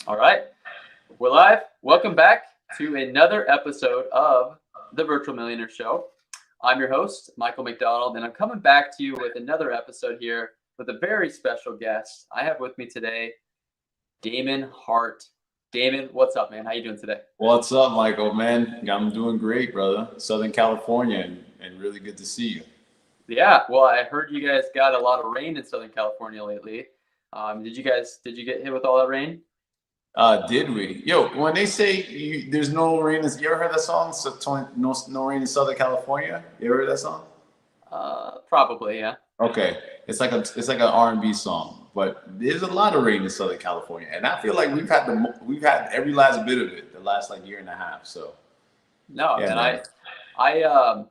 All right, we're live. Welcome back to another episode of the Virtual Millionaire Show. I'm your host, Michael McDonald, and I'm coming back to you with another episode here with a very special guest. I have with me today Damon Hart. Damon, what's up, man? How you doing today? What's up, Michael? Man, I'm doing great, brother. Southern California, and really good to see you. Yeah, well, I heard you guys got a lot of rain in Southern California lately. Did you get hit with all that rain? Did we? Yo, when they say there's no rain, you ever heard that song? No rain in Southern California. You ever heard that song? Probably, yeah. Okay, it's like an R&B song, but there's a lot of rain in Southern California, and I feel like we've had every last bit of it the last like year and a half. So No, yeah, man, man. I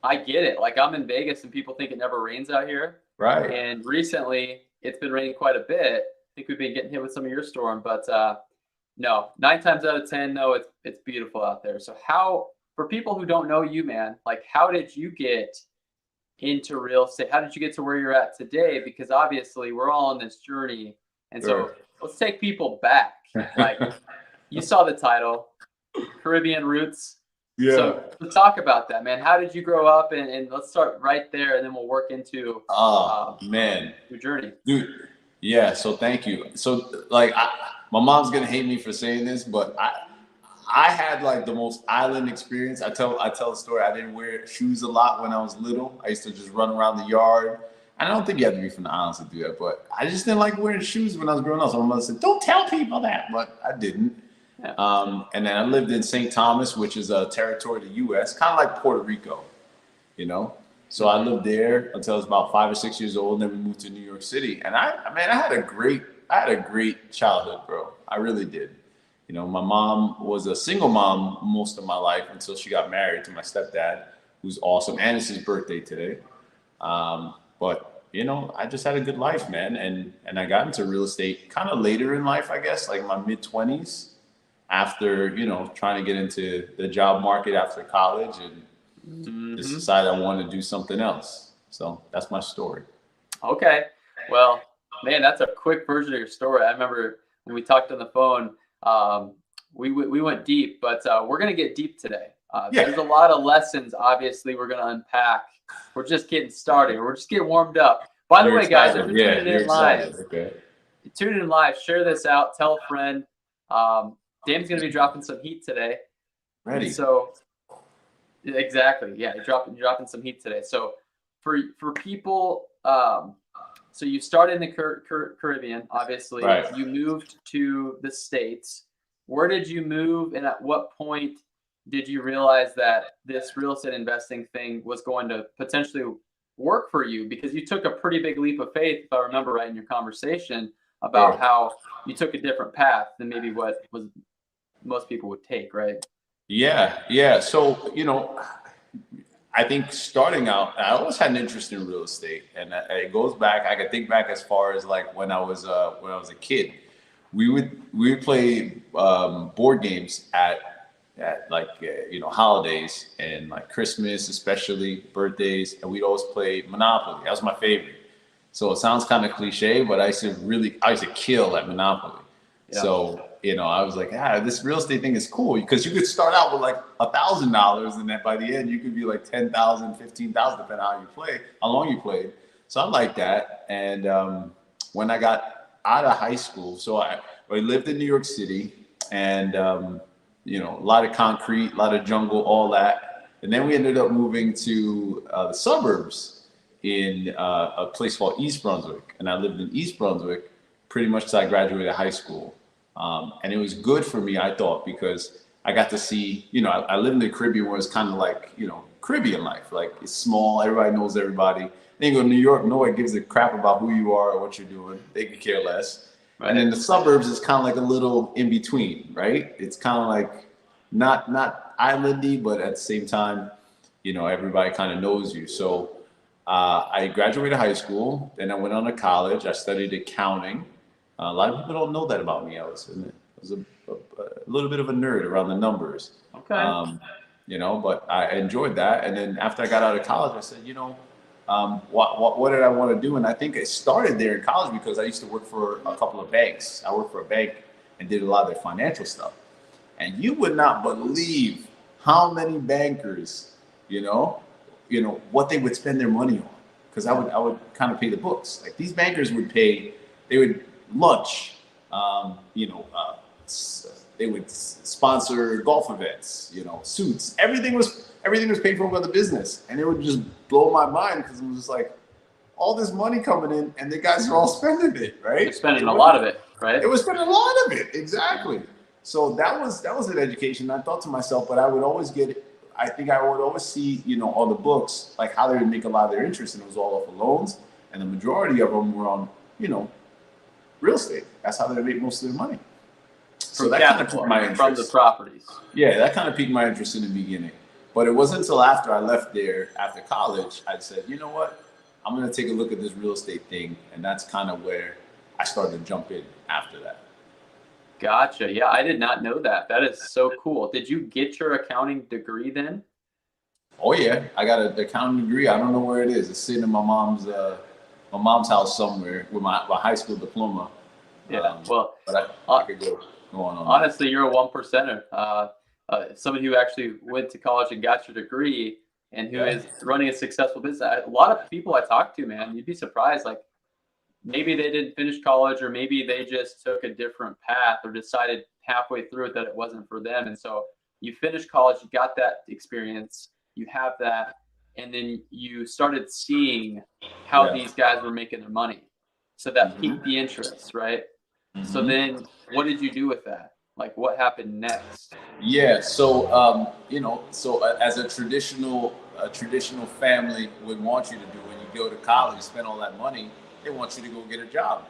I get it. Like I'm in Vegas and people think it never rains out here. Right. And recently it's been raining quite a bit. I think we've been getting hit with some of your storm, but no, 9 times out of 10, no, it's beautiful out there. So how, for people who don't know you, man, like how did you get into real estate? How did you get to where you're at today? Because obviously we're all on this journey. And so Sure. let's take people back. Like you saw the title, Caribbean Roots. Yeah. So let's talk about that, man. How did you grow up? And let's start right there, and then we'll work into Oh man, your journey. dude. Yeah. So thank you. So like, my mom's gonna hate me for saying this, but I had like the most island experience. I tell a story. I didn't wear shoes a lot when I was little. I used to just run around the yard. I don't think you have to be from the islands to do that, but I just didn't like wearing shoes when I was growing up. So my mother said, "Don't tell people that," but I didn't. Yeah. And then I lived in St. Thomas, which is a territory of the U.S., kind of like Puerto Rico, you know. So I lived there until I was about 5 or 6 years old. And then we moved to New York City, and I had a great childhood, bro. I really did. You know, my mom was a single mom most of my life until she got married to my stepdad, who's awesome, and it's his birthday today. But I just had a good life, man, and I got into real estate kind of later in life, I guess, like my mid 20s, after trying to get into the job market after college, and just Hmm. decided I wanted to do something else. So that's my story. Okay. Well, man, that's a quick version of your story. I remember when we talked on the phone, um, we went deep, but we're gonna get deep today. Yeah. There's a lot of lessons, obviously, we're gonna unpack. We're just getting started. We're just getting warmed up. By the You're way, guys, if excited. you're Yeah, tuning you're in live, excited. Okay. share this out, tell a friend. Dan's gonna be dropping some heat today, and Ready. so exactly, yeah, you're dropping some heat today. So for people, so you started in the Caribbean, obviously. Right. You moved to the States. Where did you move, and at what point did you realize that this real estate investing thing was going to potentially work for you? Because you took a pretty big leap of faith, if I remember right in your conversation about Sure. how you took a different path than maybe what was most people would take, right? Yeah, yeah. So, I think starting out, I always had an interest in real estate, and it goes back. I can think back as far as like when I was a kid. We would play board games at like holidays and like Christmas, especially birthdays, and we'd always play Monopoly. That was my favorite. So it sounds kind of cliche, but I used to kill at Monopoly. Yeah. So, I was like, this real estate thing is cool because you could start out with like $1,000, and then by the end you could be like 10,000, 15,000, depending on how long you played. So I like that. And when I got out of high school, so I lived in New York City, and a lot of concrete, a lot of jungle, all that. And then we ended up moving to the suburbs in a place called East Brunswick, and I lived in East Brunswick pretty much till I graduated high school. And it was good for me, I thought, because I got to see, I live in the Caribbean where it's kind of like, Caribbean life. Like it's small, everybody knows everybody. Then you go to New York, nobody gives a crap about who you are or what you're doing. They could care less. And then Right. the suburbs is kind of like a little in between, right? It's kind of like not islandy, but at the same time, everybody kind of knows you. So I graduated high school, then I went on to college. I studied accounting. A lot of people don't know that about me. I was a little bit of a nerd around the numbers, Okay. um, but I enjoyed that. And then after I got out of college, I said, what did I want to do? And I think I started there in college because I used to work for a couple of banks. I worked for a bank and did a lot of their financial stuff. And you would not believe how many bankers, what they would spend their money on. Because I would kind of pay the books. Like these bankers would pay, they would lunch, they would sponsor golf events, suits. Everything was paid for by the business, and it would just blow my mind because it was just like all this money coming in, and the guys are all spending it, right? They're spending a lot of it, right? It was spending a lot of it, exactly. So that was an education. I thought to myself, but I would always get it. I think I would always see, all the books, like how they would make a lot of their interest, and it was all off of loans, and the majority of them were on, real estate. That's how they make most of their money. So that kind of piqued my interest. From the properties. Yeah, that kind of piqued my interest in the beginning. But it wasn't until after I left there, after college, I said, you know what? I'm going to take a look at this real estate thing. And that's kind of where I started to jump in after that. Gotcha. Yeah, I did not know that. That is so cool. Did you get your accounting degree then? Oh, yeah. I got an accounting degree. I don't know where it is. It's sitting in my mom's house somewhere with my high school diploma. Yeah, well, but I could go on. Honestly, you're a 1%er. Somebody who actually went to college and got your degree and who is running a successful business. A lot of people I talk to, man, you'd be surprised. Like maybe they didn't finish college, or maybe they just took a different path or decided halfway through it that it wasn't for them. And so you finished college, you got that experience, you have that, and then you started seeing how these guys were making their money. So that piqued the interest, right? Mm-hmm. So then what did you do with that? Like what happened next? Yeah. So, as a traditional family would want you to do when you go to college, spend all that money, they want you to go get a job.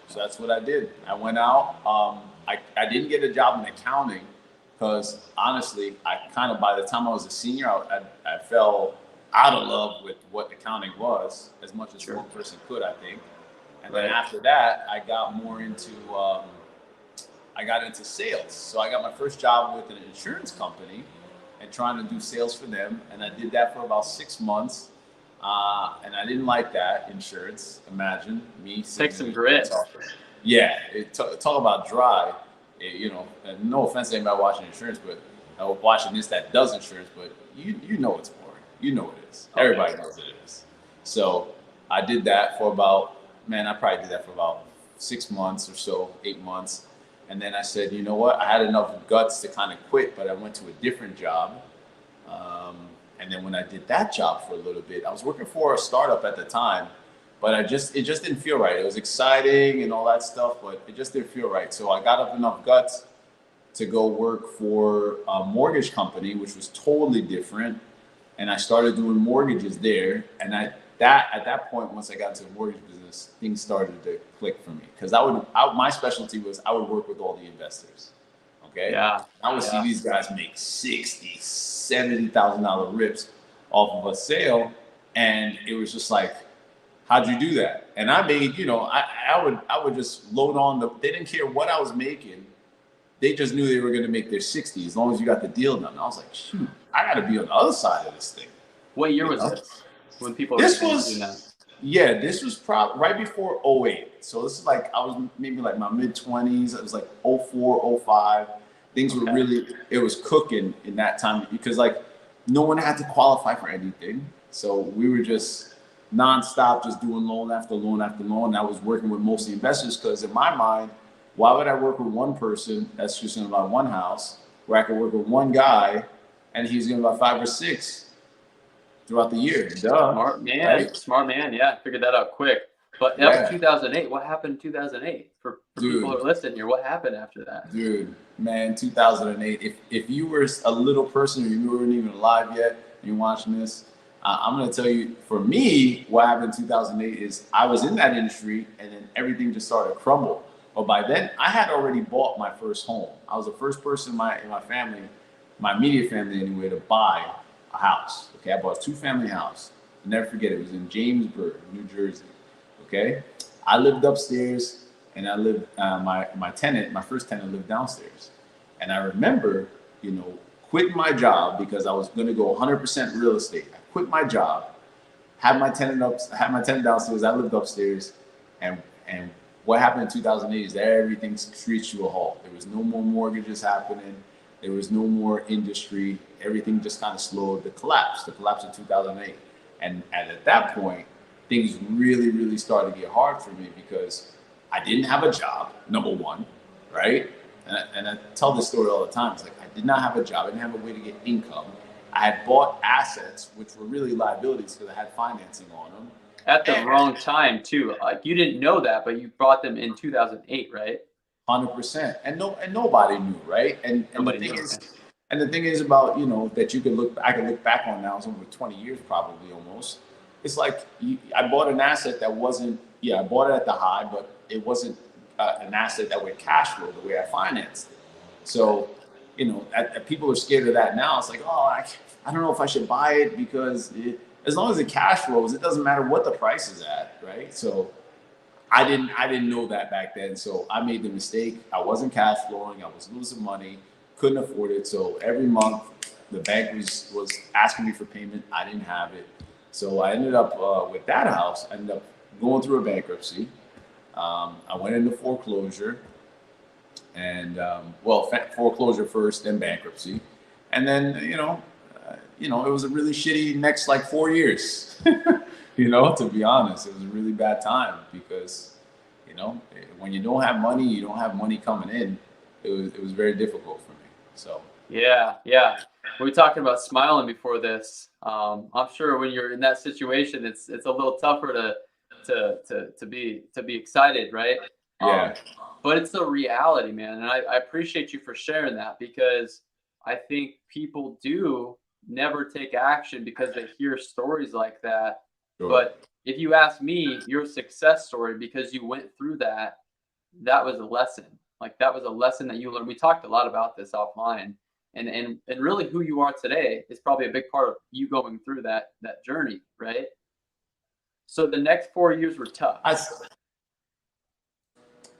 So that's what I did. I went out. I didn't get a job in accounting because honestly, I kind of, by the time I was a senior, I fell out of love with what accounting was as much as one person could, I think. And then after that, I got more into, sales. So I got my first job with an insurance company and trying to do sales for them. And I did that for about 6 months. And I didn't like that, insurance. Imagine me. Take some grit. Yeah. Talk about dry. And no offense to anybody watching insurance, but watching this that does insurance, but you know it's boring. You know it is. Everybody knows it is. So I did that for about, I probably did that for about 6 months or so, 8 months. And then I said, you know what? I had enough guts to kind of quit, but I went to a different job. And then when I did that job for a little bit, I was working for a startup at the time, but it just didn't feel right. It was exciting and all that stuff, but it just didn't feel right. So I got up enough guts to go work for a mortgage company, which was totally different. And I started doing mortgages there. And at that point, once I got into the mortgage business, things started to click for me. Because my specialty was I would work with all the investors. Okay. Yeah. I would see these guys make $60,000, $70,000 rips off of a sale, and it was just like, how'd you do that? And I made, I would just load on they didn't care what I was making. They just knew they were going to make their 60 as long as you got the deal done. I was like, shoot, I got to be on the other side of this thing. What year was this? When people this was probably right before 08. So this is like, I was maybe like my mid 20s. It was like 04, 05. Things were really, it was cooking in that time because like no one had to qualify for anything. So we were just nonstop, just doing loan after loan after loan. And I was working with mostly investors because in my mind, why would I work with one person that's just going to buy one house where I could work with one guy and he's going to buy 5 or 6 throughout the year? Duh. Smart man. Right? Smart man. Yeah. Figured that out quick. But that was 2008. What happened in 2008? For people who are listening here, what happened after that? Dude, man, 2008. If you were a little person or you weren't even alive yet, and you're watching this, I'm going to tell you, for me, what happened in 2008 is I was in that industry and then everything just started to crumble. But by then, I had already bought my first home. I was the first person in my family, my immediate family anyway, to buy a house. Okay, I bought a 2-family house. I'll never forget, it was in Jamesburg, New Jersey. Okay, I lived upstairs, and I lived my first tenant lived downstairs. And I remember, quitting my job because I was going to go 100% real estate. I quit my job, had my tenant downstairs. I lived upstairs, and what happened in 2008 is everything screeched to a halt. There was no more mortgages happening. There was no more industry. Everything just kind of slowed. The collapse in 2008, and at that point, things really started to get hard for me because I didn't have a job. Number one, right? And I tell this story all the time. It's like I did not have a job. I didn't have a way to get income. I had bought assets, which were really liabilities because I had financing on them. At the wrong time too. Like you didn't know that, but you bought them in 2008, right? 100%. And nobody knew, right? And Nobody the thing knew. is, and the thing is about, that I can look back on now, it's over 20 years probably almost. It's like I bought an asset that wasn't, I bought it at the high, but it wasn't an asset that would cash flow the way I financed it. So, people are scared of that now. It's like, oh, I don't know if I should buy it because as long as it cash flows, it doesn't matter what the price is at, right? So I didn't know that back then. So I made the mistake. I wasn't cash flowing. I was losing money, couldn't afford it. So every month the bank was asking me for payment. I didn't have it. So I ended up with that house. I ended up going through a bankruptcy. I went into foreclosure, and foreclosure first, then bankruptcy, and then it was a really shitty next like 4 years. To be honest, it was a really bad time because when you don't have money, you don't have money coming in. It was very difficult for me. So Yeah. We were talking about smiling before this. I'm sure when you're in that situation, it's a little tougher to be excited, right? yeah, But it's the reality, man. And I appreciate you for sharing that because I think people do never take action because they hear stories like that. sure. But if you ask me, your success story, because you went through that, that was a lesson. Like that was a lesson that you learned. We talked a lot about this offline. And really who you are today is probably a big part of you going through that journey, right? So the next 4 years were tough.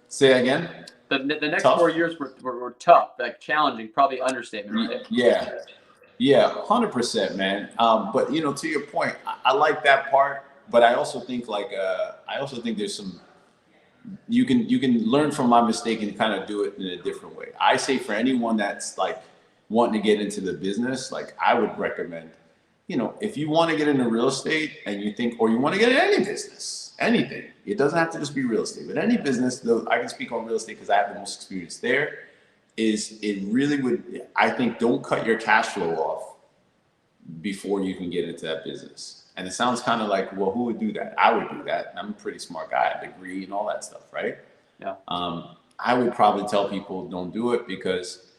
Say again. The next Tough? 4 years were tough, like challenging, probably understatement, right? Yeah, 100%, man. But to your point, I like that part, but I also think there's some you can learn from my mistake and kind of do it in a different way. I say for anyone that's like wanting to get into the business, like I would recommend, if you want to get into real estate and you think, or you want to get in any business, anything, it doesn't have to just be real estate, but any business, though I can speak on real estate because I have the most experience there, is it really would, I think, don't cut your cash flow off before you can get into that business. And it sounds kind of like, well, who would do that? I would do that. I'm a pretty smart guy, a degree and all that stuff, right? Yeah. I would probably tell people don't do it because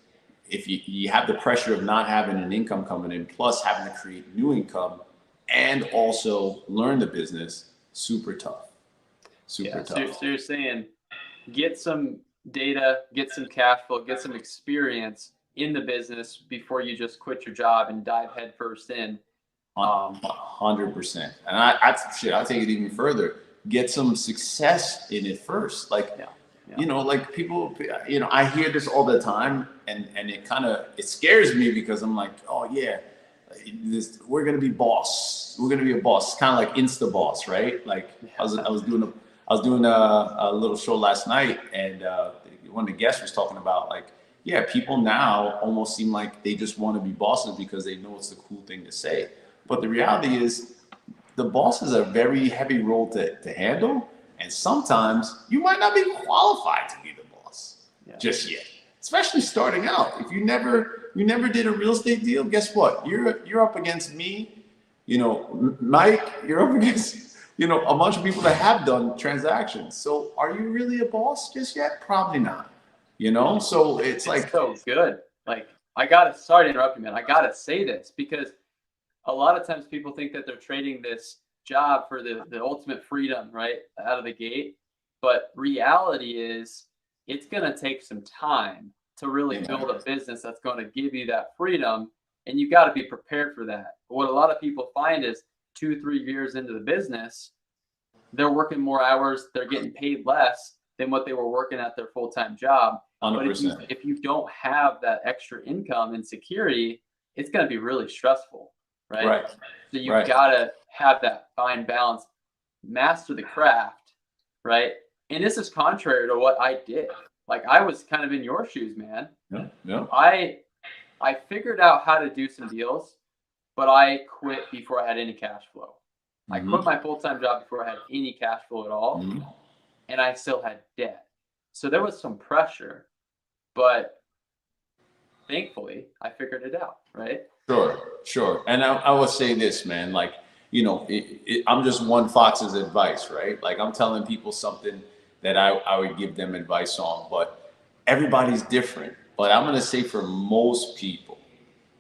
if you have the pressure of not having an income coming in, plus having to create new income and also learn the business, super tough. Super tough. So you're saying get some data, get some cash flow, get some experience in the business before you just quit your job and dive headfirst in. 100%. And I'll take it even further. Get some success in it first. Like, like people, I hear this all the time, and it scares me because I'm like, oh yeah, we're gonna be boss. We're gonna be a boss. It's kind of like Insta boss, right? Like I was doing a little show last night, and one of the guests was talking about like, yeah, people now almost seem like they just want to be bosses because they know it's the cool thing to say. But the reality is, the boss is a very heavy role to handle. And sometimes you might not be qualified to be the boss just yet, especially starting out. If you never did a real estate deal, guess what? You're up against me, Mike, you're up against, a bunch of people that have done transactions. So are you really a boss just yet? Probably not, So it's like so good. Like sorry to interrupt you, man. I gotta say this because a lot of times people think that they're trading this job for the ultimate freedom, right, out of the gate. But reality is it's going to take some time to really build a business that's going to give you that freedom. And you got to be prepared for that. But what a lot of people find is 2-3 years into the business, they're working more hours. They're getting paid less than what they were working at their full-time job. 100%. But if you don't have that extra income and security, it's going to be really stressful. right? Right. So you've Right. got to have that fine balance, master the craft, right? And this is contrary to what I did. Like I was kind of in your shoes, man. Yeah. Yeah. I figured out how to do some deals, but I quit before I had any cash flow. I quit my full-time job before I had any cash flow at all, and I still had debt. So there was some pressure, but thankfully I figured it out, right? Sure, sure. And I would say this, man, like, I'm just one Fox's advice, right? Like I'm telling people something that I would give them advice on, but everybody's different. But I'm going to say for most people,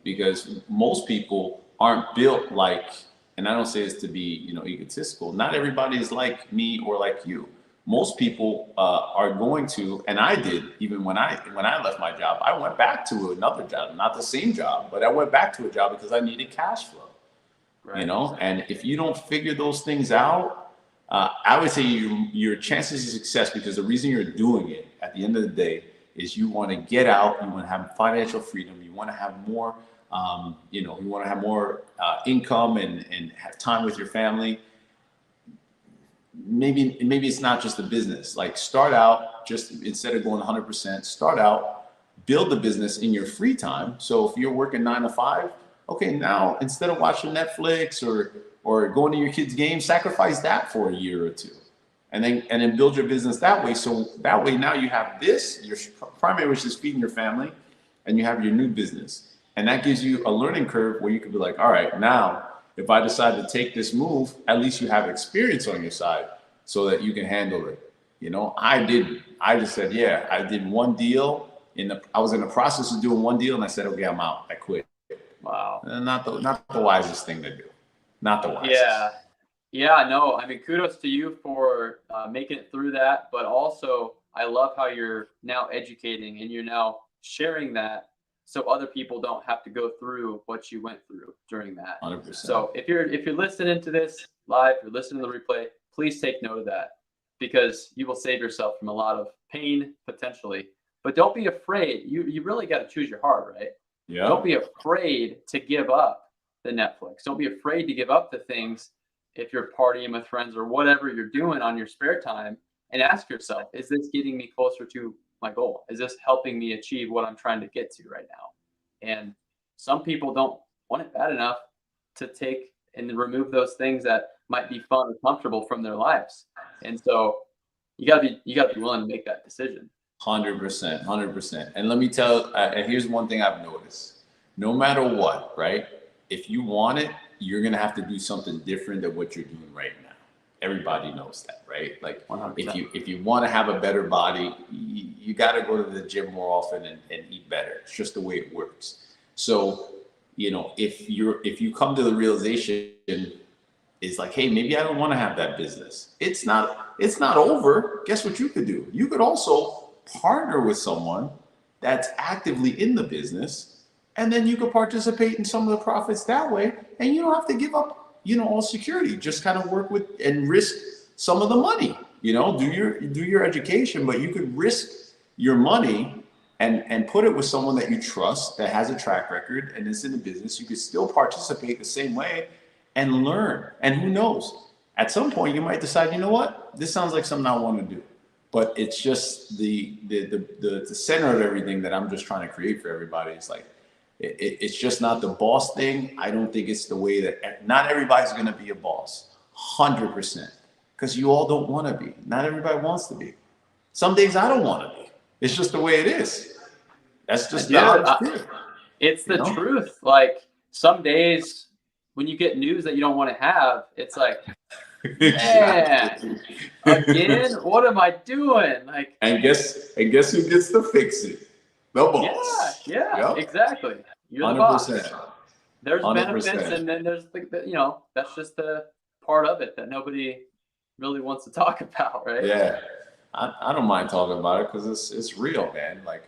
because most people aren't built like, and I don't say this to be, egotistical. Not everybody is like me or like you. Most people are going to, and I did, even when I left my job, I went back to another job, not the same job, but I went back to a job because I needed cash flow. Right. And if you don't figure those things out, I would say your chances of success, because the reason you're doing it at the end of the day is you want to get out, you want to have financial freedom, you want to have more, you want to have more income and have time with your family. Maybe it's not just the business. Like start out, just instead of going 100%, start out, build the business in your free time. So if you're working 9 to 5, okay, now instead of watching Netflix or going to your kids' game, sacrifice that for a year or two, and then build your business that way. So that way now you have this, your primary, which is feeding your family, and you have your new business, and that gives you a learning curve where you could be like, all right, now if I decide to take this move, at least you have experience on your side so that you can handle it. I didn't. I just said, yeah, I did one deal. I was in the process of doing one deal, and I said, okay, I'm out. I quit. Wow. Not the wisest thing to do. Not the wisest. Yeah, no. I mean, kudos to you for making it through that, but also I love how you're now educating and you're now sharing that so other people don't have to go through what you went through during that. 100%. So if you're listening to this live, if you're listening to the replay, please take note of that because you will save yourself from a lot of pain potentially. But don't be afraid. You really got to choose your heart, right? Yeah. Don't be afraid to give up the Netflix. Don't be afraid to give up the things if you're partying with friends or whatever you're doing on your spare time, and ask yourself, is this getting me closer to my goal? Is this helping me achieve what I'm trying to get to right now? And some people don't want it bad enough to take and remove those things that might be fun or comfortable from their lives. And so you gotta be willing to make that decision. 100%, 100%. And let me tell, and here's one thing I've noticed. No matter what, right? If you want it, you're going to have to do something different than what you're doing right now. Everybody knows that, right? Like 100%. if you want to have a better body, you got to go to the gym more often and eat better. It's just the way it works. So, if you come to the realization, it's like, hey, maybe I don't want to have that business. It's not over. Guess what you could do? You could also partner with someone that's actively in the business, and then you could participate in some of the profits that way, and you don't have to give up, all security. Just kind of work with and risk some of the money. Do your education, but you could risk your money and put it with someone that you trust that has a track record and is in the business. You could still participate the same way and learn. And who knows? At some point, you might decide, you know what? This sounds like something I want to do. But it's just the center of everything that I'm just trying to create for everybody. It's like, it's just not the boss thing. I don't think it's the way that, not everybody's going to be a boss, 100%. Because you all don't want to be. Not everybody wants to be. Some days I don't want to be. It's just the way it is. That's just the honest truth. It's the truth. Like some days when you get news that you don't want to have, it's like, man, again, what am I doing? Like, and guess who gets to fix it? The boss. Yeah, exactly. You're the 100%. boss. There's 100%. benefits, and then there's that's just the part of it that nobody really wants to talk about, right? Yeah, I don't mind talking about it because it's real, man. Like,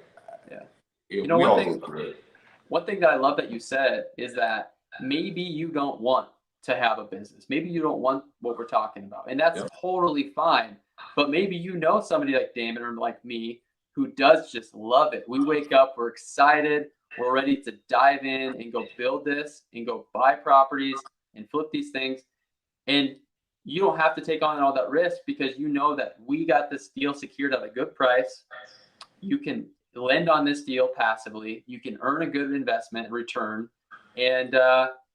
yeah, one thing that I love that you said is that maybe you don't want to have a business. Maybe you don't want what we're talking about, and that's totally fine. But maybe somebody like Damon or like me who does just love it. We wake up, we're excited, We're ready to dive in and go build this and go buy properties and flip these things. And you don't have to take on all that risk because you know that we got this deal secured at a good price. You can lend on this deal passively. You can earn a good investment return, and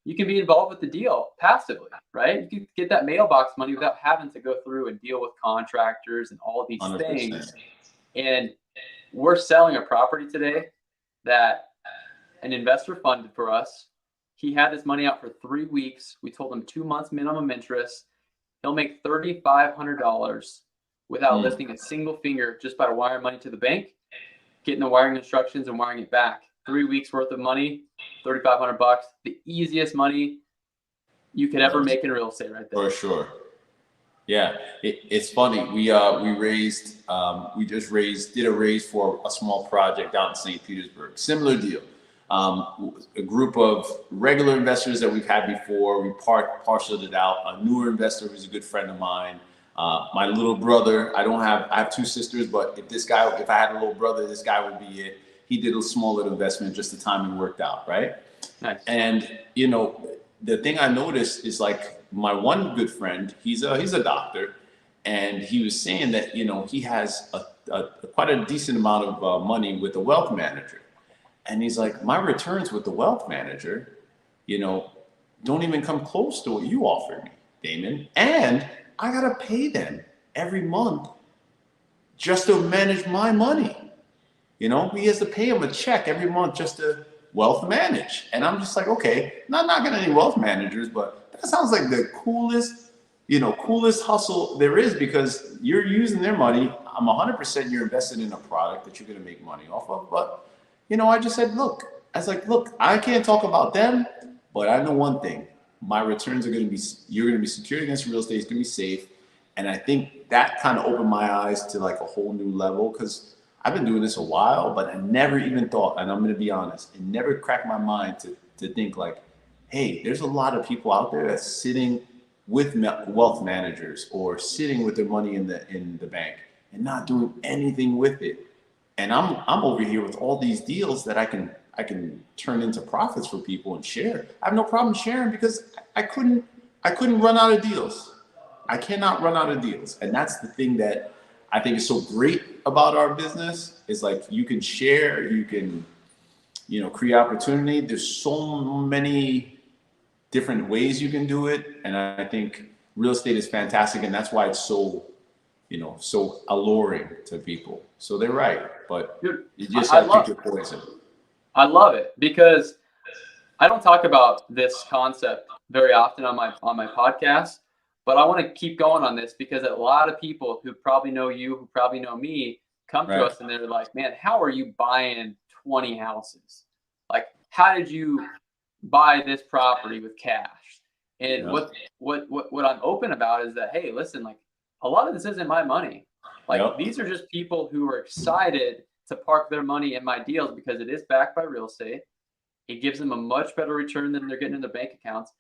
you can be involved with the deal passively, right? You can get that mailbox money without having to go through and deal with contractors and all these 100%. things. And we're selling a property today that an investor funded for us. He had his money out for 3 weeks. We told him 2 months minimum interest. He'll make $3,500 without lifting a single finger just by wiring money to the bank, getting the wiring instructions and wiring it back. 3 weeks worth of money, $3,500, the easiest money you could ever make in real estate right there. For sure. Yeah, it's funny. We did a raise for a small project out in St. Petersburg. Similar deal. A group of regular investors that we've had before. We parceled it out. A newer investor who's a good friend of mine. My little brother. I have 2 sisters, but if I had a little brother, this guy would be it. He did a small little investment, just the timing worked out, right? Nice. And the thing I noticed is like my one good friend, he's a doctor, and he was saying that he has quite a decent amount of money with a wealth manager, and he's like, my returns with the wealth manager, don't even come close to what you offered me, Damon, and I gotta pay them every month just to manage my money. He has to pay him a check every month just to wealth manage. And I'm just like, okay, not knocking any wealth managers, but that sounds like the coolest hustle there is, because you're using their money. I'm 100% you're invested in a product that you're going to make money off of. But, I just said, look, I can't talk about them, but I know one thing. My returns you're going to be secured against real estate. It's going to be safe. And I think that kind of opened my eyes to like a whole new level, because I've been doing this a while, but I never even thought, and I'm going to be honest, it never cracked my mind to think like, hey, there's a lot of people out there that's sitting with wealth managers or sitting with their money in the bank and not doing anything with it. And I'm over here with all these deals that I can turn into profits for people and share. I have no problem sharing, because I couldn't run out of deals. I cannot run out of deals. And that's the thing that I think is so great about our business, is like you can share, you can, create opportunity. There's so many different ways you can do it. And I think real estate is fantastic. And that's why it's so alluring to people. So they're right. But you just have to pick your poison. I love it, because I don't talk about this concept very often on my podcast. But I want to keep going on this, because a lot of people who probably know you, who probably know me, come to us and they're like, man, how are you buying 20 houses? Like, how did you buy this property with cash? And what I'm open about is that, hey, listen, like, a lot of this isn't my money. Like, these are just people who are excited to park their money in my deals, because it is backed by real estate. It gives them a much better return than they're getting in their bank accounts.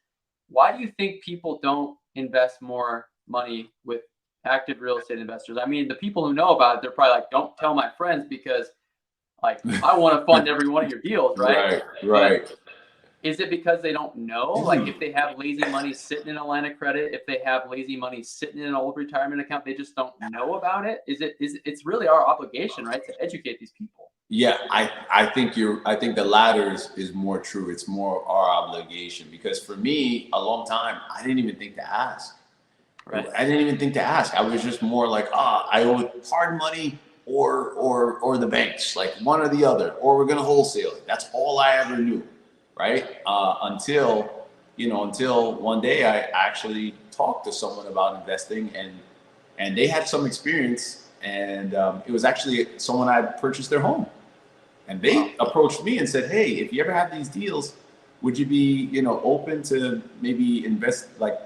Why do you think people don't invest more money with active real estate investors? I mean, the people who know about it, they're probably like, don't tell my friends, because like, I want to fund every one of your deals, right? Right. But is it because they don't know? Like, if they have lazy money sitting in a line of credit, if they have lazy money sitting in an old retirement account, they just don't know about it? It's really our obligation, right, to educate these people. Yeah, I think the latter is more true. It's more our obligation, because for me, a long time, I didn't even think to ask. Right. I didn't even think to ask. I was just more like, I owe hard money or the banks, like one or the other, or we're gonna wholesale it. That's all I ever knew, right? Until one day I actually talked to someone about investing, and they had some experience, and it was actually someone I had purchased their home. And they approached me and said, hey, if you ever have these deals, would you be, open to maybe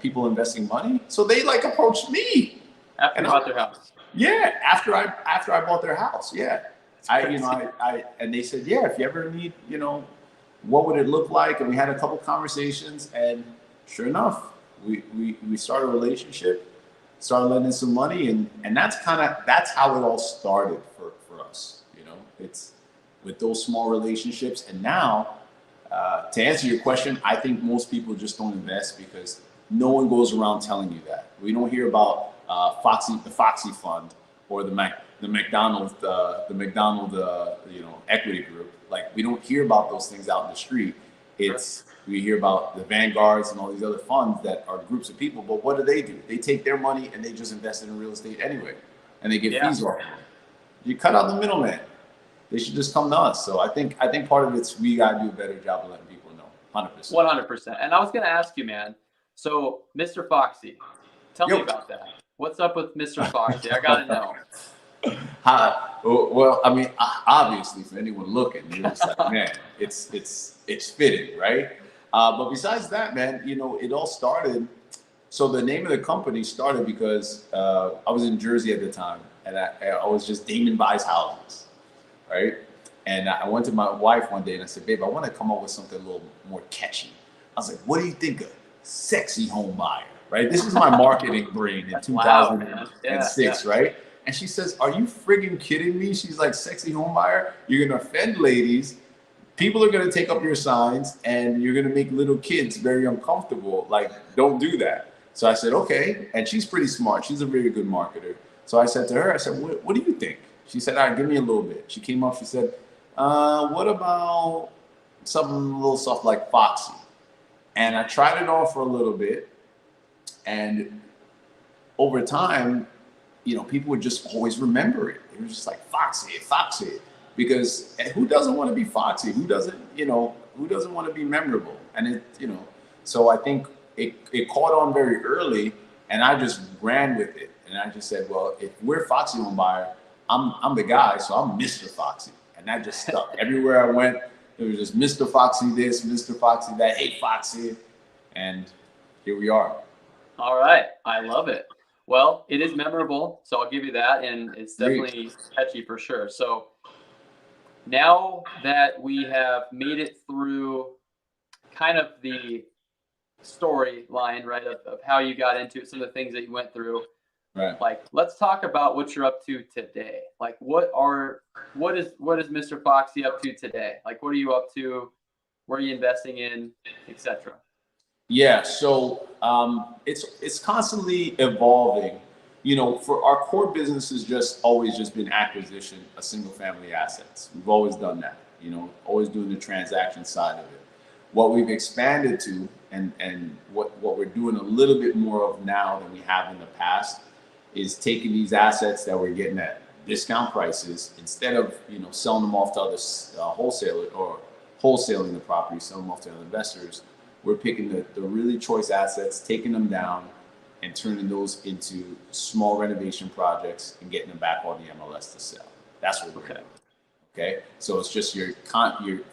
people investing money? So they like approached me. After you bought their house. Yeah, after I bought their house. Yeah. And they said, yeah, if you ever need, what would it look like? And we had a couple conversations, and sure enough, we started a relationship, started lending some money, and that's how it all started for us. with those small relationships. And now, to answer your question, I think most people just don't invest because no one goes around telling you that. We don't hear about the Foxy Fund or the McDonald equity group. Like, we don't hear about those things out in the street. We hear about the Vanguards and all these other funds that are groups of people. But what do? They take their money and they just invest it in real estate anyway, and they get fees off of it. You cut out the middleman. They should just come to us. So I think part of it's we gotta do a better job of letting people know. 100%. 100%. And I was gonna ask you, man. So Mr. Foxy, tell me about that. What's up with Mr. Foxy? I gotta know. Well, I mean, obviously, for anyone looking, you're just like, man, it's fitting, right? But besides that, man, you know, it all started. So the name of the company started because I was in Jersey at the time, and I was just Damon buys houses, right? And I went to my wife one day and I said, babe, I want to come up with something a little more catchy. I was like, what do you think of sexy home buyer, right? This is my marketing brain in 2006, right? And she says, are you friggin' kidding me? She's like, sexy home buyer? You're going to offend ladies. People are going to take up your signs and you're going to make little kids very uncomfortable. Like, don't do that. So I said, okay. And she's pretty smart. She's a very good marketer. So I said to her, I said, what do you think? She said, all right, give me a little bit. She came up, she said, what about something a little soft like Foxy? And I tried it on for a little bit. And over time, you know, people would just always remember it. It was just like Foxy, Foxy. Because who doesn't want to be Foxy? Who doesn't want to be memorable? And it, you know, so I think it caught on very early and I just ran with it. And I just said, well, if we're Foxy Home Buyer, I'm the guy, so I'm Mr. Foxy. And that just stuck. Everywhere I went, it was just Mr. Foxy this, Mr. Foxy that, hey, Foxy. And here we are. All right. I love it. Well, it is memorable, so I'll give you that. And it's definitely catchy for sure. So now that we have made it through kind of the storyline, right, of how you got into it, some of the things that you went through. Right. Like, let's talk about what you're up to today. Like, what is Mr. Foxy up to today? Like, what are you up to? What are you investing in, etc.? Yeah, so it's constantly evolving. You know, for our core business has always been acquisition of single family assets. We've always done that. You know, always doing the transaction side of it. What we've expanded to, and what we're doing a little bit more of now than we have in the past, is taking these assets that we're getting at discount prices, instead of, you know, selling them off to other wholesalers or wholesaling the property, selling them off to other investors. We're picking the really choice assets, taking them down and turning those into small renovation projects and getting them back on the MLS to sell. That's what we're doing. Okay. So it's just your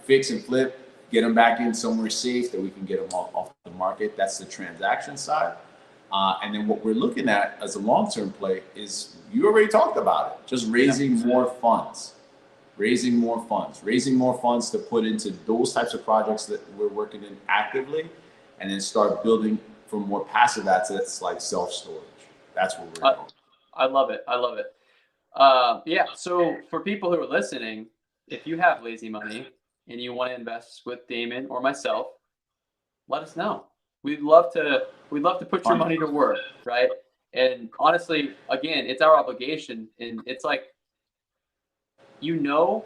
fix and flip, get them back in somewhere safe that we can get them off the market. That's the transaction side. And then what we're looking at as a long-term play is, you already talked about it, just raising more funds to put into those types of projects that we're working in actively, and then start building for more passive assets like self-storage. That's what we're doing. I love it. Yeah. So for people who are listening, if you have lazy money and you want to invest with Damon or myself, let us know. We'd love to put your money to work, right? And honestly, again, it's our obligation, and it's like, you know,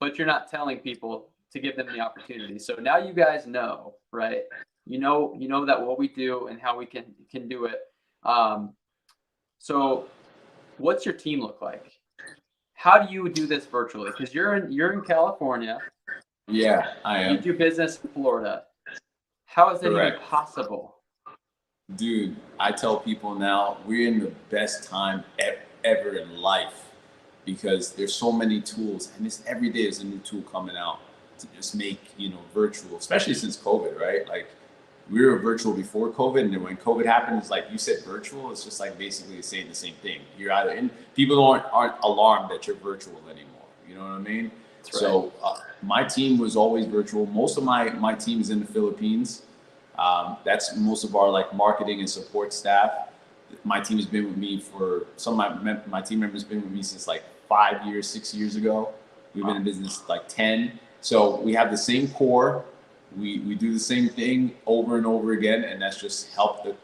but you're not telling people to give them the opportunity. So now you guys know, right? You know that what we do and how we can do it. So what's your team look like? How do you do this virtually? Because you're in California. Yeah, I am. You do business in Florida. How is it even possible? Dude, I tell people now, we're in the best time ever in life, because there's so many tools, and every day there's a new tool coming out to just make, you know, virtual, especially since COVID, right? Like, we were virtual before COVID, and then when COVID happened, it's like you said virtual, it's just like basically saying the same thing. You're either in, people aren't alarmed that you're virtual anymore. You know what I mean? Right. So my team was always virtual. Most of my team is in the Philippines. That's most of our like marketing and support staff. My team has been with me for, some of my team members been with me since like 5 years, 6 years ago. We've been in business like 10. So we have the same core. We do the same thing over and over again, and that's just help the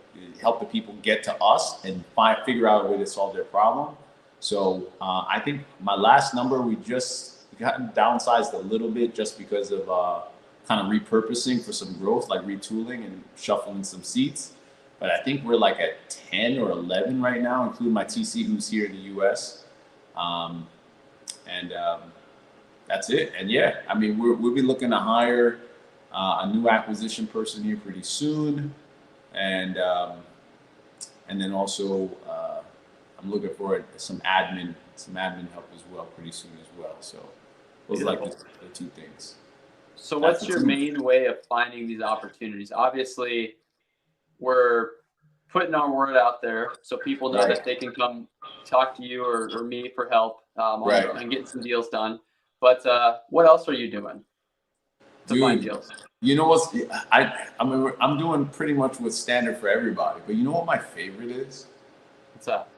people get to us and figure out a way to solve their problem. So I think my last number, we gotten downsized a little bit just because of kind of repurposing for some growth, like retooling and shuffling some seats. But I think we're like at 10 or 11 right now, including my TC who's here in the US. Um, and that's it. And yeah, I mean, we'll be looking to hire a new acquisition person here pretty soon. And then also I'm looking for some admin help as well pretty soon as well. So those are like the two things. So what's your main way of finding these opportunities? Obviously, we're putting our word out there so people know that they can come talk to you or me for help on getting some deals done. But what else are you doing to find deals? You know what's I'm doing pretty much what's standard for everybody. But you know what my favorite is? What's that?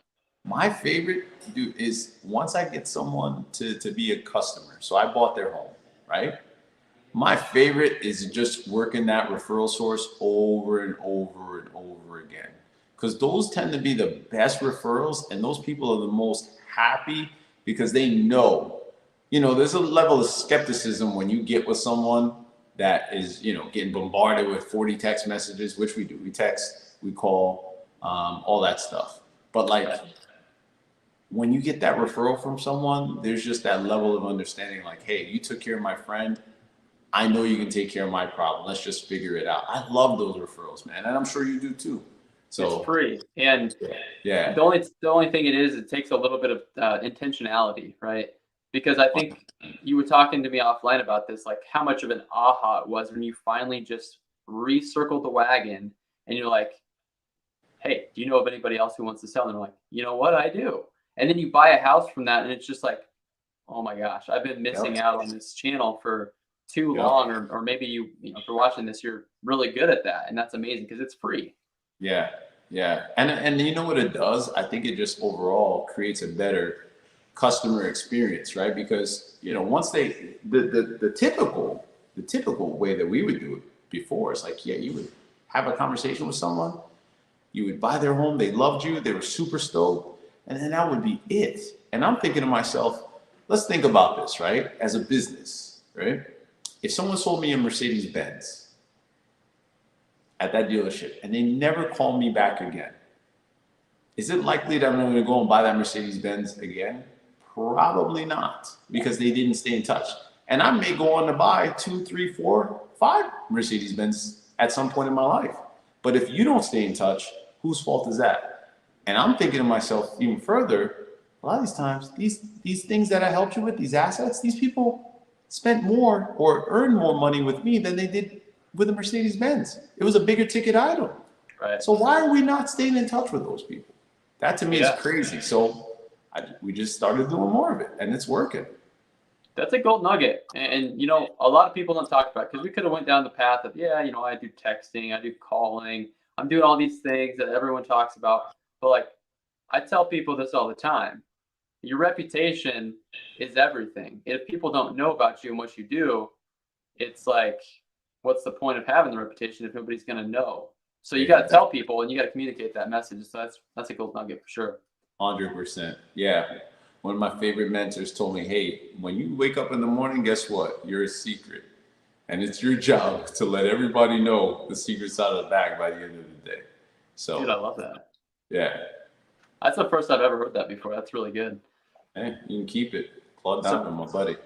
My favorite, dude, is once I get someone to be a customer. So I bought their home, right? My favorite is just working that referral source over and over and over again. Because those tend to be the best referrals, and those people are the most happy because they know, there's a level of skepticism when you get with someone that is, getting bombarded with 40 text messages, which we do. We text, we call, all that stuff. But like, when you get that referral from someone, there's just that level of understanding like, hey, you took care of my friend. I know you can take care of my problem. Let's just figure it out. I love those referrals, man. And I'm sure you do too. So it's free. And yeah, the only thing it takes a little bit of intentionality, right? Because I think you were talking to me offline about this, like how much of an aha it was when you finally just recircled the wagon and you're like, hey, do you know of anybody else who wants to sell? And they're like, you know what, I do. And then you buy a house from that and it's just like, oh my gosh, I've been missing out on this channel for too long, or maybe you know, if you're watching this, you're really good at that. And that's amazing because it's free. Yeah. And you know what it does? I think it just overall creates a better customer experience, right? Because, once the typical way that we would do it before is like, yeah, you would have a conversation with someone, you would buy their home, they loved you, they were super stoked, and then that would be it. And I'm thinking to myself, let's think about this, right? As a business, right? If someone sold me a Mercedes Benz at that dealership and they never call me back again, is it likely that I'm going to go and buy that Mercedes Benz again? Probably not, because they didn't stay in touch. And I may go on to buy 2, 3, 4, 5 Mercedes Benz at some point in my life. But if you don't stay in touch, whose fault is that? And I'm thinking to myself even further, a lot of these times, these things that I helped you with, these assets, these people spent more or earned more money with me than they did with a Mercedes Benz. It was a bigger ticket item. Right. So why are we not staying in touch with those people? That to me is crazy. So we just started doing more of it, and it's working. That's a gold nugget. And a lot of people don't talk about it because we could have went down the path of, I do texting, I do calling, I'm doing all these things that everyone talks about. But like, I tell people this all the time. Your reputation is everything. If people don't know about you and what you do, it's like, what's the point of having the reputation if nobody's going to know? So you got to tell people and you got to communicate that message. So that's a gold nugget for sure. 100%. Yeah. One of my favorite mentors told me, hey, when you wake up in the morning, guess what? You're a secret. And it's your job to let everybody know the secret's out of the bag by the end of the day. So, dude, I love that. Yeah. That's the first I've ever heard that before. That's really good. Hey, you can keep it. Claude Diamond, my buddy.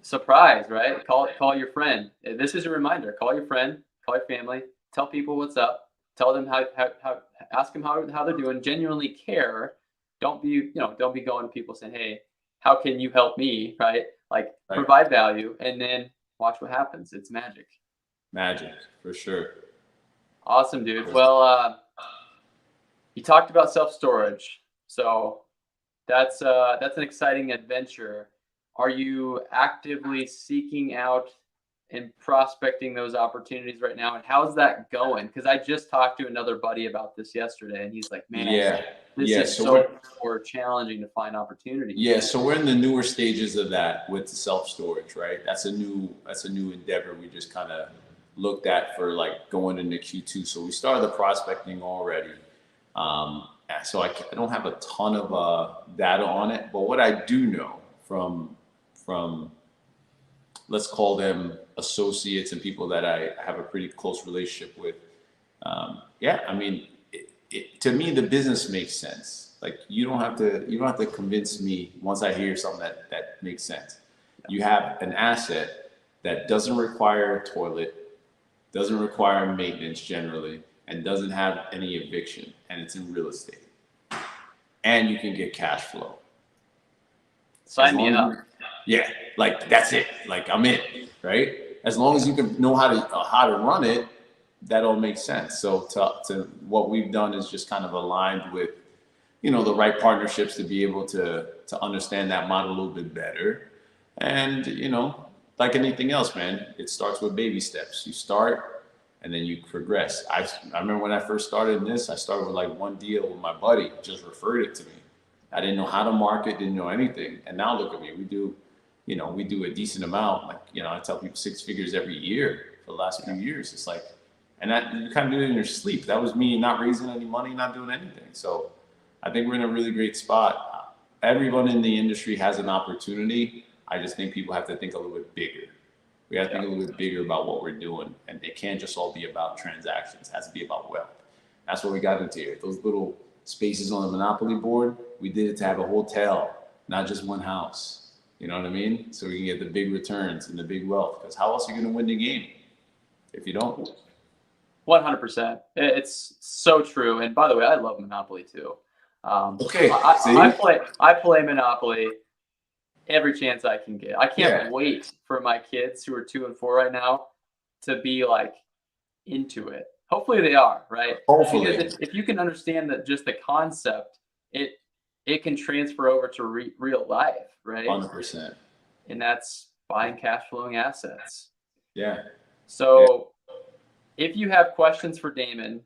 Surprise, right? Call your friend. This is a reminder. Call your friend, call your family, tell people what's up, tell them how ask them how they're doing, genuinely care. Don't be going to people saying, hey, how can you help me? Right? Like provide value and then watch what happens. It's magic. Magic, for sure. Awesome, dude. Well, you talked about self-storage. So that's an exciting adventure. Are you actively seeking out in prospecting those opportunities right now, and how's that going? Because I just talked to another buddy about this yesterday, and he's like, "Man, this is so more challenging to find opportunities." Yeah, so we're in the newer stages of that with the self-storage, right? That's a new endeavor we just kind of looked at for like going into Q2. So we started the prospecting already. So I don't have a ton of data on it, but what I do know from let's call them associates and people that I have a pretty close relationship with. I mean, to me, the business makes sense. Like you don't have to convince me once I hear something that makes sense. You have an asset that doesn't require a toilet, doesn't require maintenance generally, and doesn't have any eviction, and it's in real estate. And you can get cash flow. Sign me up. Yeah, like that's it. Like I'm in, right? As long as you can know how to run it, that all makes sense. So to what we've done is just kind of aligned with, the right partnerships to be able to understand that model a little bit better. And like anything else, man, it starts with baby steps. You start and then you progress. I remember when I first started in this, I started with like one deal with my buddy, just referred it to me. I didn't know how to market, didn't know anything. And now look at me, we do a decent amount. Like, I tell people 6 figures every year for the last few years. It's like, and that you kind of do it in your sleep. That was me not raising any money, not doing anything. So I think we're in a really great spot. Everyone in the industry has an opportunity. I just think people have to think a little bit bigger. We have to think a little bit bigger about what we're doing. And it can't just all be about transactions. It has to be about wealth. That's what we got into here. Those little spaces on the Monopoly board, we did it to have a hotel, not just one house. You know what I mean? So we can get the big returns and the big wealth. Because how else are you going to win the game if you don't? 100%. It's so true. And by the way, I love Monopoly too. Okay. I play Monopoly every chance I can get. I can't wait for my kids who are 2 and 4 right now to be like into it. Hopefully they are, right? Hopefully. Because if you can understand that just the concept, it can transfer over to real life, right? 100%. And that's buying cash flowing assets. Yeah. So if you have questions for Damon,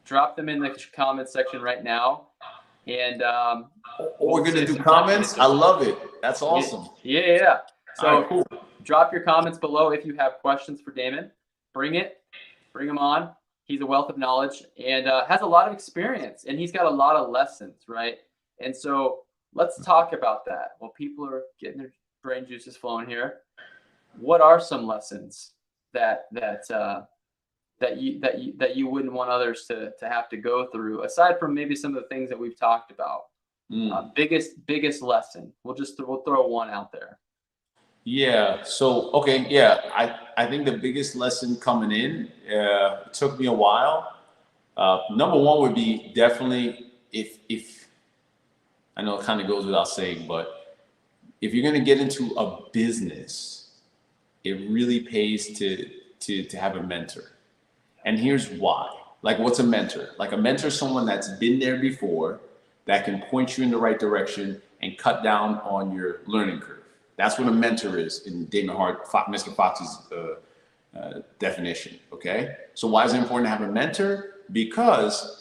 drop them in the comments section right now. And we're going to do comments. I love it. That's awesome. Yeah. So right, cool. Drop your comments below if you have questions for Damon. Bring him on. He's a wealth of knowledge and has a lot of experience, and he's got a lot of lessons, right? And so let's talk about that. While people are getting their brain juices flowing here, what are some lessons that you wouldn't want others to have to go through, aside from maybe some of the things that we've talked about? Biggest lesson. We'll throw one out there. Yeah. So okay. Yeah. I think the biggest lesson coming in took me a while. Number one would be definitely if I know it kind of goes without saying, but if you're going to get into a business, it really pays to have a mentor. And here's why. Like, what's a mentor? Like, a mentor is someone that's been there before, that can point you in the right direction and cut down on your learning curve. That's what a mentor is in Damon Hart, Mr. Fox's definition. Okay. So why is it important to have a mentor? Because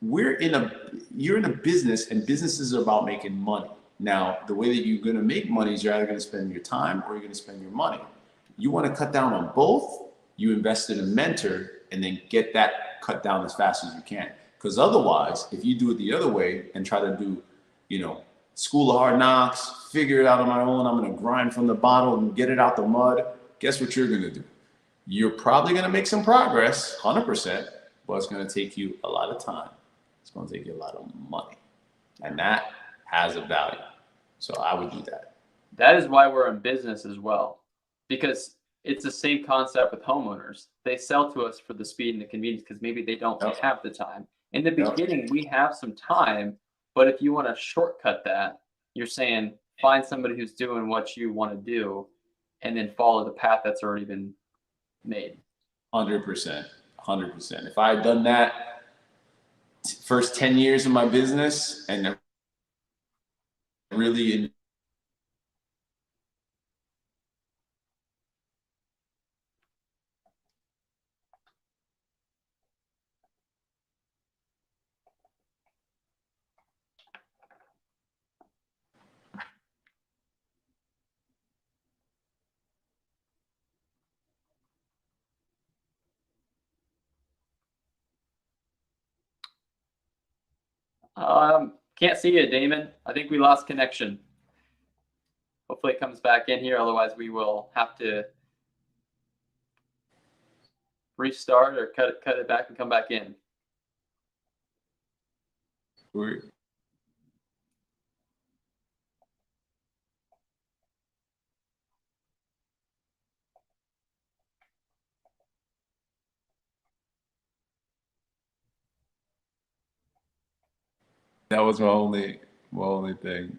you're in a business, and businesses are about making money. Now, the way that you're going to make money is you're either going to spend your time or you're going to spend your money. You want to cut down on both. You invest in a mentor and then get that cut down as fast as you can. Because otherwise, if you do it the other way and try to do, school of hard knocks, figure it out on my own, I'm going to grind from the bottom and get it out the mud, guess what you're going to do? You're probably going to make some progress, 100%, but it's going to take you a lot of time. It's going to take you a lot of money. And that has a value. So I would do that. That is why we're in business as well, because it's the same concept with homeowners. They sell to us for the speed and the convenience because maybe they don't have the time. In the beginning, we have some time, but if you want to shortcut that, you're saying find somebody who's doing what you want to do and then follow the path that's already been made. 100%. If I had done that first 10 years of my business and really Can't see you, Damon. I think we lost connection. Hopefully it comes back in here. Otherwise, we will have to restart or cut it back and come back in. Weird. That was my only thing.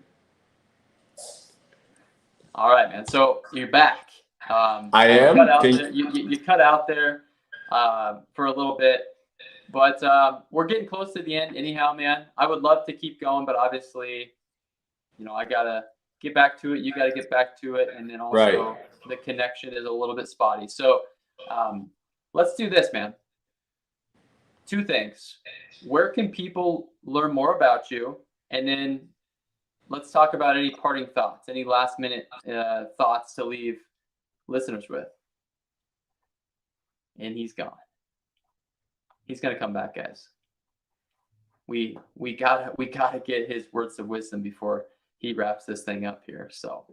All right, man. So you're back. I am. You cut out there for a little bit, but we're getting close to the end anyhow, man. I would love to keep going, but obviously, I gotta get back to it. You gotta get back to it, and then also the connection is a little bit spotty. So let's do this, man. 2 things. Where can people learn more about you? And then let's talk about any parting thoughts, any last minute thoughts to leave listeners with. And he's gone. He's gonna come back, guys. We gotta get his words of wisdom before he wraps this thing up here. So